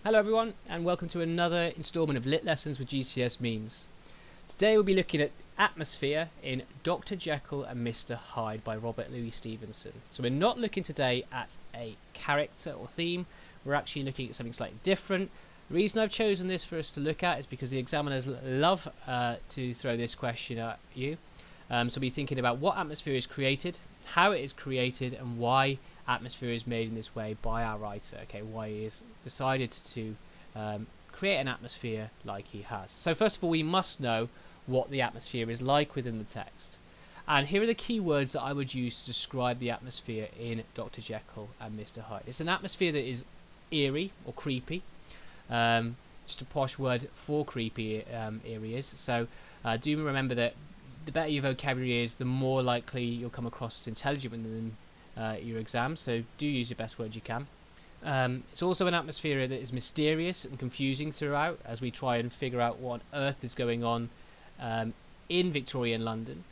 Hello everyone, and welcome to another instalment of Lit Lessons with GCSE Memes. Today we'll be looking at atmosphere in Dr. Jekyll and Mr. Hyde by Robert Louis Stevenson. So we're not looking today at a character or theme, we're actually looking at something slightly different. The reason I've chosen this for us to look at is because the examiners love to throw this question at you. So we'll be thinking about what atmosphere is created, how it is created, and why atmosphere is made in this way by our writer. Okay, why he has decided to create an atmosphere like he has. So first of all, we must know what the atmosphere is like within the text. And here are the key words that I would use to describe the atmosphere in Dr. Jekyll and Mr. Hyde. It's an atmosphere that is eerie or creepy. Just a posh word for creepy eerie is. So do remember that the better your vocabulary is, the more likely you'll come across as intelligent within your exam, so do use your best words you can. It's also an atmosphere that is mysterious and confusing throughout as we try and figure out what on earth is going on in Victorian London.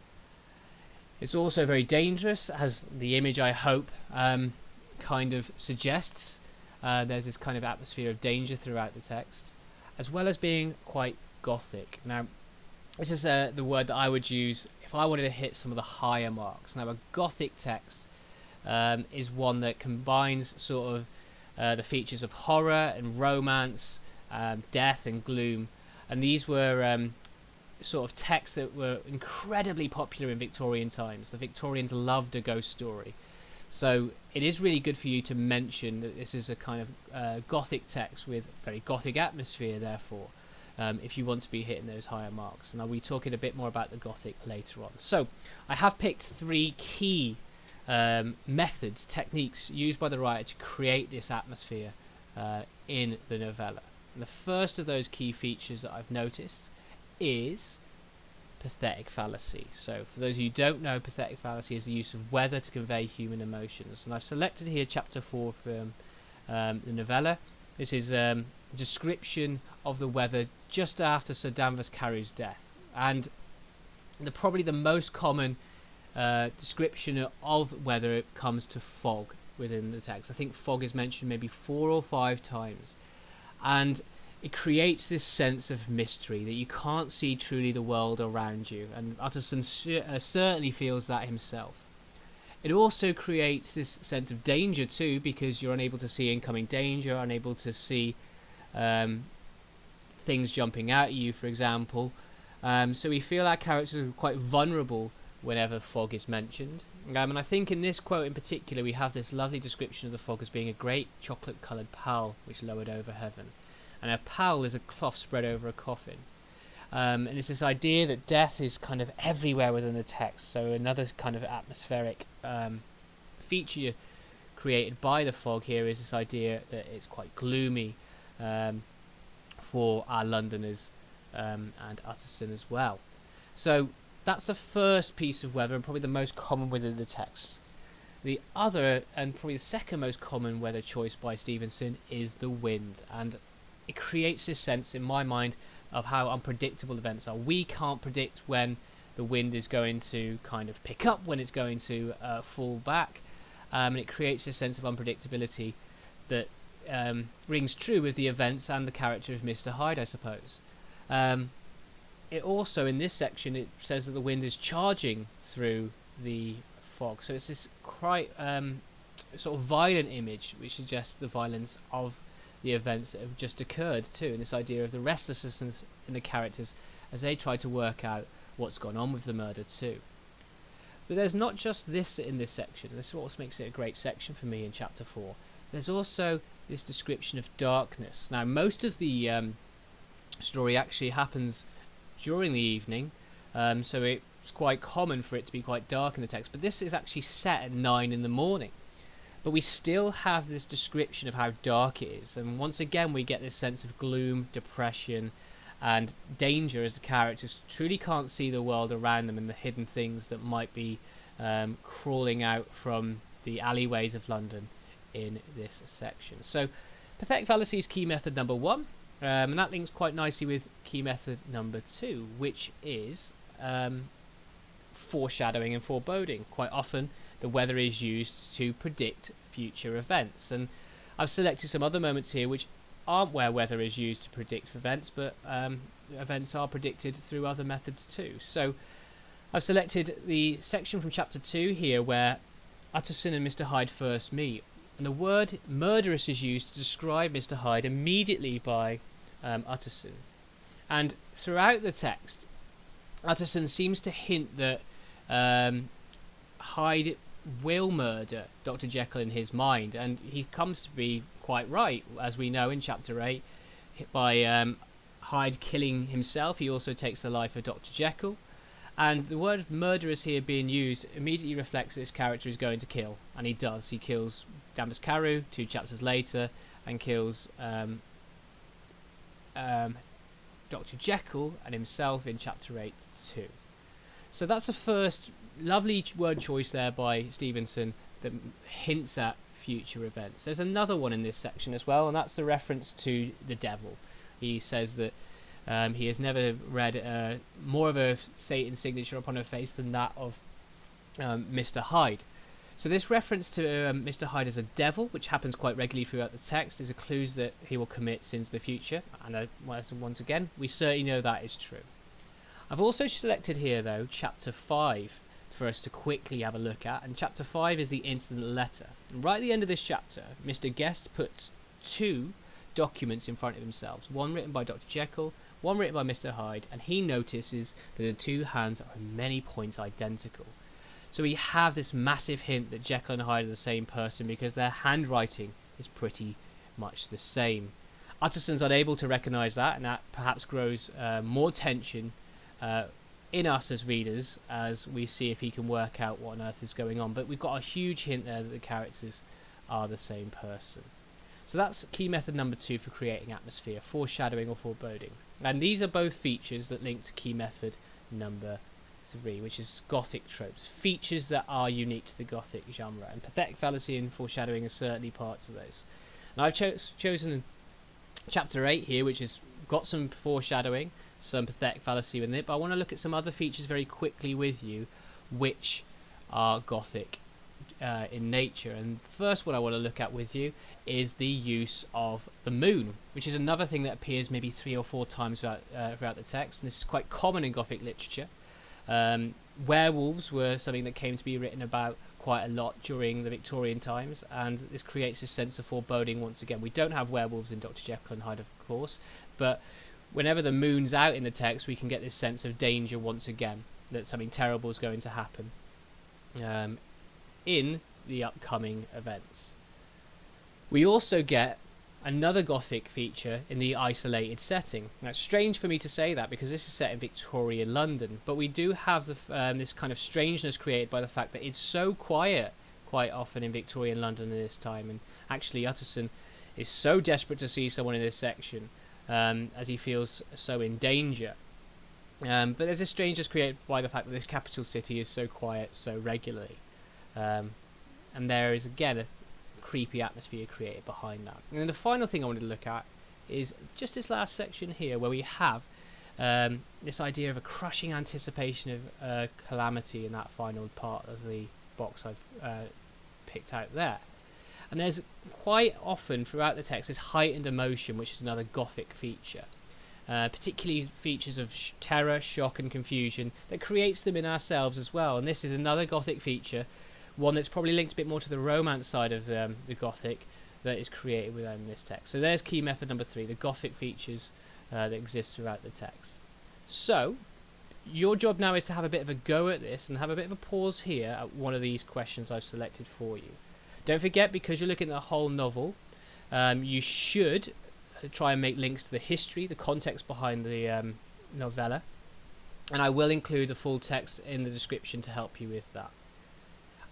It's also very dangerous, as the image, I hope, kind of suggests. There's this kind of atmosphere of danger throughout the text, as well as being quite Gothic. Now, this is the word that I would use if I wanted to hit some of the higher marks. Now, a Gothic text is one that combines sort of the features of horror and romance, death and gloom. And these were sort of texts that were incredibly popular in Victorian times. The Victorians loved a ghost story. So it is really good for you to mention that this is a kind of Gothic text with very Gothic atmosphere, therefore. If you want to be hitting those higher marks. And I'll be talking a bit more about the Gothic later on. So I have picked three key methods, techniques used by the writer to create this atmosphere in the novella. And the first of those key features that I've noticed is pathetic fallacy. So for those of you who don't know, pathetic fallacy is the use of weather to convey human emotions. And I've selected here chapter 4 from the novella. This is description of the weather just after Sir Danvers Carewe's death, and probably the most common description of weather comes to fog within the text. I think fog is mentioned maybe 4 or 5 times, and it creates this sense of mystery that you can't see truly the world around you, and Utterson certainly feels that himself. It also creates this sense of danger too, because you're unable to see incoming danger, unable to see things jumping out at you, for example. So we feel our characters are quite vulnerable whenever fog is mentioned. And I think in this quote in particular, we have this lovely description of the fog as being a great chocolate-coloured pall which lowered over heaven. And a pall is a cloth spread over a coffin. And it's this idea that death is kind of everywhere within the text. So another kind of atmospheric feature created by the fog here is this idea that it's quite gloomy for our Londoners and Utterson as well. So that's the first piece of weather, and probably the most common within the text. The other, and probably the second most common weather choice by Stevenson, is the wind. And it creates this sense, in my mind, of how unpredictable events are. We can't predict when the wind is going to kind of pick up, when it's going to fall back. And it creates this sense of unpredictability that rings true with the events and the character of Mr. Hyde, I suppose. It also, in this section, it says that the wind is charging through the fog. So it's this quite sort of violent image which suggests the violence of the events that have just occurred too, and this idea of the restlessness in the characters as they try to work out what's gone on with the murder too. But there's not just this in this section. This is what makes it a great section for me in chapter 4. There's also this description of darkness. Now, most of the story actually happens during the evening, so it's quite common for it to be quite dark in the text, but this is actually set at 9 in the morning. But we still have this description of how dark it is, and once again we get this sense of gloom, depression, and danger as the characters truly can't see the world around them and the hidden things that might be crawling out from the alleyways of London in this section. So pathetic fallacy is key method number 1, and that links quite nicely with key method number 2, which is foreshadowing and foreboding. Quite often the weather is used to predict future events, and I've selected some other moments here which aren't where weather is used to predict events, but events are predicted through other methods too. So I've selected the section from chapter 2 here where Utterson and Mr. Hyde first meet. And the word murderous is used to describe Mr. Hyde immediately by Utterson. And throughout the text, Utterson seems to hint that Hyde will murder Dr. Jekyll in his mind, and he comes to be quite right, as we know in chapter 8, by Hyde killing himself. He also takes the life of Dr. Jekyll, and the word murderous here being used immediately reflects that this character is going to kill, and he does. He kills Damus Carew 2 chapters later, and kills Dr. Jekyll and himself in chapter 8 too. So that's the first lovely word choice there by Stevenson that hints at future events. There's another one in this section as well, and that's the reference to the devil. He says that he has never read more of a Satan signature upon her face than that of Mr. Hyde. So this reference to Mr. Hyde as a devil, which happens quite regularly throughout the text, is a clue that he will commit sins in the future. And once again, we certainly know that is true. I've also selected here, though, chapter 5 for us to quickly have a look at. And chapter 5 is the incident letter. And right at the end of this chapter, Mr. Guest puts 2 documents in front of themselves. One written by Dr. Jekyll, one written by Mr. Hyde, and he notices that the 2 hands are in many points identical. So we have this massive hint that Jekyll and Hyde are the same person because their handwriting is pretty much the same. Utterson's unable to recognise that, and that perhaps grows more tension in us as readers as we see if he can work out what on earth is going on. But we've got a huge hint there that the characters are the same person. So that's key method number 2 for creating atmosphere, foreshadowing or foreboding. And these are both features that link to key method number 3, which is Gothic tropes, features that are unique to the Gothic genre. And pathetic fallacy and foreshadowing are certainly parts of those. And I've chosen chapter 8 here, which has got some foreshadowing, some pathetic fallacy within it, but I want to look at some other features very quickly with you, which are Gothic in nature. And the first one I want to look at with you is the use of the moon, which is another thing that appears maybe 3 or 4 times throughout the text, and this is quite common in Gothic literature. Werewolves were something that came to be written about quite a lot during the Victorian times, and this creates a sense of foreboding once again. We don't have werewolves in Dr. Jekyll and Hyde, of course, but whenever the moon's out in the text, we can get this sense of danger once again, that something terrible is going to happen in the upcoming events. We also get another Gothic feature in the isolated setting. Now, it's strange for me to say that because this is set in Victorian London, but we do have this kind of strangeness created by the fact that it's so quiet quite often in Victorian London at this time, and actually Utterson is so desperate to see someone in this section as he feels so in danger. But there's a strangeness created by the fact that this capital city is so quiet so regularly. And there is again a creepy atmosphere created behind that. And then the final thing I wanted to look at is just this last section here where we have this idea of a crushing anticipation of calamity in that final part of the box I've picked out there. And there's quite often throughout the text this heightened emotion, which is another Gothic feature. Particularly features of terror, shock and confusion that creates them in ourselves as well. And this is another Gothic feature, one that's probably linked a bit more to the romance side of the Gothic that is created within this text. So there's key method number 3, the Gothic features that exist throughout the text. So your job now is to have a bit of a go at this and have a bit of a pause here at one of these questions I've selected for you. Don't forget, because you're looking at the whole novel, you should try and make links to the history, the context behind the novella, and I will include the full text in the description to help you with that.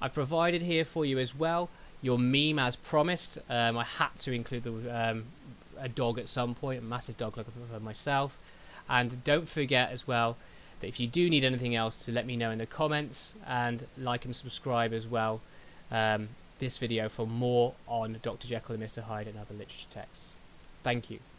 I've provided here for you as well your meme as promised. I had to include a dog at some point, a massive dog like for myself, and don't forget as well that if you do need anything else to let me know in the comments, and like and subscribe as well this video for more on Dr. Jekyll and Mr. Hyde and other literature texts. Thank you.